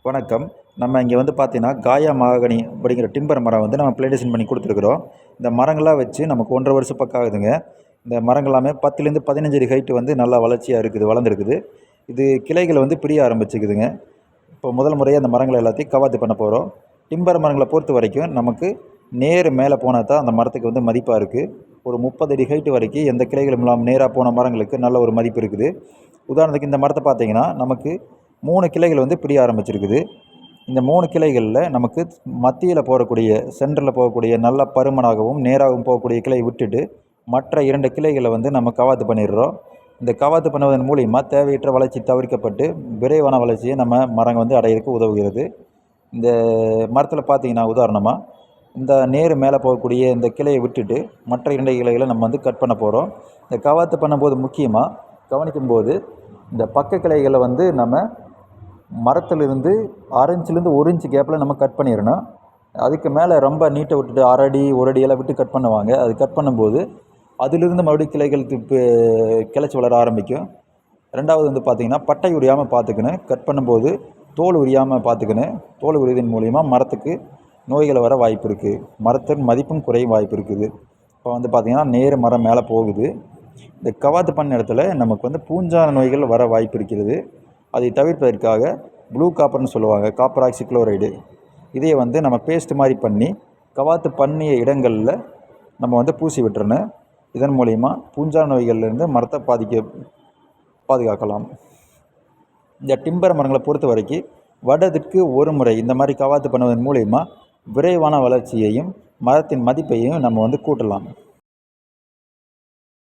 வணக்கம். நம்ம இங்கே வந்து பார்த்தீங்கன்னா, காயா மகாகனி அப்படிங்கிற டிம்பர் மரம் வந்து நம்ம பிளான்டேஷன் பண்ணி குடுத்துருக்குறோம். இந்த மரங்கள்லாம் வச்சு நமக்கு 1 1/2 வருஷம் பக்கம் ஆகுதுங்க. இந்த மரங்கள் எல்லாமே 10லேருந்து 15 அடி ஹைட் வந்து நல்லா வளர்ச்சியா இருக்குது, வளர்ந்துருக்குது. இது கிளைகள் வந்து பிரிய ஆரம்பிச்சுக்குதுங்க. இப்போ முதல் முறையா அந்த மரங்கள எல்லாத்தையும் கவாத்து பண்ண போறோம். டிம்பர் மரங்கள பொறுத்தவரைக்கும் நமக்கு நேர் மேல போனா தான் அந்த மரத்துக்கு வந்து மதிப்பா இருக்கு. ஒரு 30 அடி ஹைட் வரைக்கும் எந்த கிளைகளும் இல்லாம நேரா போன மரங்களுக்கு நல்ல ஒரு மதிப்பு இருக்குது. உதாரணத்துக்கு இந்த மரத்த பார்த்தீங்கன்னா, நமக்கு 3 கிளைகள் வந்து பிரிய ஆரம்பிச்சிருக்குது. இந்த 3 கிளைகள்ல நமக்கு மத்தியில போகக்கூடிய சென்டர்ல போகக்கூடிய நல்ல பருமனாகவும், நேராகவும் போகக்கூடிய கிளைய விட்டுட்டு, மற்ற 2 கிளைகள வந்து நம்ம கவாத்து பண்ணிடுறோம். இந்த கவாத்து பண்ணுவதன் மூலியமா தேவையற்ற வளர்ச்சி தவிர்க்கப்பட்டு, விரைவான வளர்ச்சியை நம்ம மரம் வந்து அடையறதுக்கு உதவுகிறது. இந்த மரத்தில பார்த்தீங்கன்னா, உதாரணமா இந்த நேர் மேலே போகக்கூடிய இந்த கிளைய விட்டுட்டு, மற்ற 2 கிளைகள நம்ம வந்து கட் பண்ண போறோம். இந்த கவாத்து பண்ணும்போது முக்கியமா கவனிக்கும்போது, இந்த பக்க கிளைகள வந்து நம்ம மரத்திலிருந்து 1/2 இன்ச்லேருந்து 1 இன்ச் கேப்பில் நம்ம கட் பண்ணிடணும். அதுக்கு மேலே ரொம்ப நீட்டை விட்டுட்டு 1/2 அடி 1 அடி எல்லாம் விட்டு கட் பண்ணுவாங்க. அது கட் பண்ணும்போது அதிலிருந்து மறுபடியும் கிளைகள் கிளச்சி வளர ஆரம்பிக்கும். 2வது வந்து பார்த்தீங்கன்னா, பட்டை உரியாமல் பார்த்துக்கணும். கட் பண்ணும்போது தோல் உரியாமல் பார்த்துக்கணும். தோல் உரிவதன் மூலிமா மரத்துக்கு நோய்கள் வர வாய்ப்பு இருக்குது. மரத்தின் மதிப்பும் குறையும் வாய்ப்பு இருக்குது. இப்போ வந்து பார்த்தீங்கன்னா, நேர் மரம் மேலே போகுது. இந்த கவாத்து பண்ண இடத்துல நமக்கு வந்து பூஞ்சான நோய்கள் வர வாய்ப்பு இருக்கிறது. அதை தவிர்ப்பதற்காக ப்ளூ காப்பர்னு சொல்லுவாங்க, காப்பர் ஆக்சி குளோரைடு. இதை வந்து நம்ம பேஸ்ட் மாதிரி பண்ணி கவாத்து பண்ணிய இடங்களில் நம்ம வந்து பூசி விட்டுறணும். இதன் மூலிமா பூஞ்சான நோய்கள்லேருந்து மரத்தை பாதுகாக்கலாம். இந்த டிம்பர் மரங்களை பொறுத்த வரைக்கும் வருடத்திற்கு ஒரு முறை இந்த மாதிரி கவாத்து பண்ணுவதன் மூலிமா விரைவான வளர்ச்சியையும் மரத்தின் மதிப்பையும் நம்ம வந்து கூட்டலாம்.